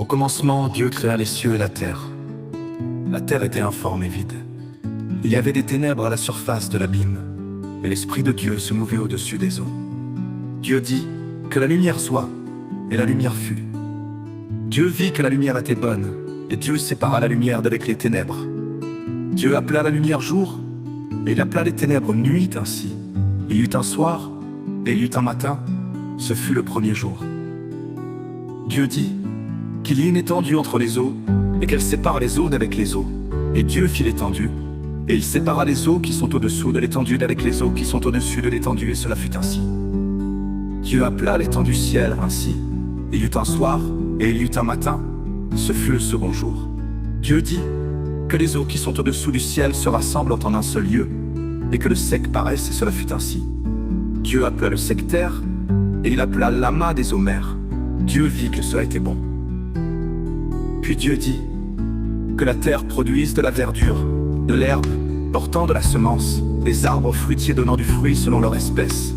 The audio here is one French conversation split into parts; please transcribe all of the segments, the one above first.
commencement, Dieu créa les cieux et la terre. La terre était informe et vide. Il y avait des ténèbres à la surface de l'abîme, et l'Esprit de Dieu se mouvait au-dessus des eaux. Dieu dit que la lumière soit, et la lumière fut. Dieu vit que la lumière était bonne, et Dieu sépara la lumière d'avec les ténèbres. Dieu appela la lumière jour, et il appela les ténèbres nuit ainsi. Il y eut un soir, et il y eut un matin, ce fut le premier jour. Dieu dit qu'il y ait une étendue entre les eaux, et qu'elle sépare les eaux d'avec les eaux. Et Dieu fit l'étendue, et il sépara les eaux qui sont au-dessous de l'étendue d'avec les eaux qui sont au-dessus de l'étendue, et cela fut ainsi. Dieu appela l'étendue ciel ainsi. Il y eut un soir, et il y eut un matin, ce fut le second jour. Dieu dit que les eaux qui sont au-dessous du ciel se rassemblent en un seul lieu, et que le sec paraisse, et cela fut ainsi. Dieu appela le sec terre, et il appela l'amas des eaux mers. Dieu vit que cela était bon. Puis Dieu dit que la terre produise de la verdure, de l'herbe, portant de la semence, des arbres fruitiers donnant du fruit selon leur espèce,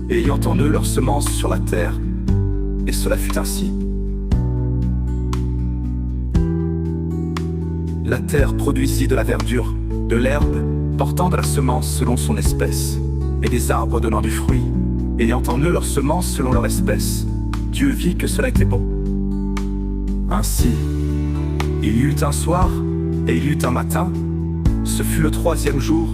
et ayant en eux leur semence sur la terre. Et cela fut ainsi. La terre produisit de la verdure, de l'herbe, portant de la semence selon son espèce, et des arbres donnant du fruit, ayant en eux leur semence selon leur espèce. Dieu vit que cela était bon. Ainsi, il y eut un soir, et il y eut un matin, ce fut le troisième jour.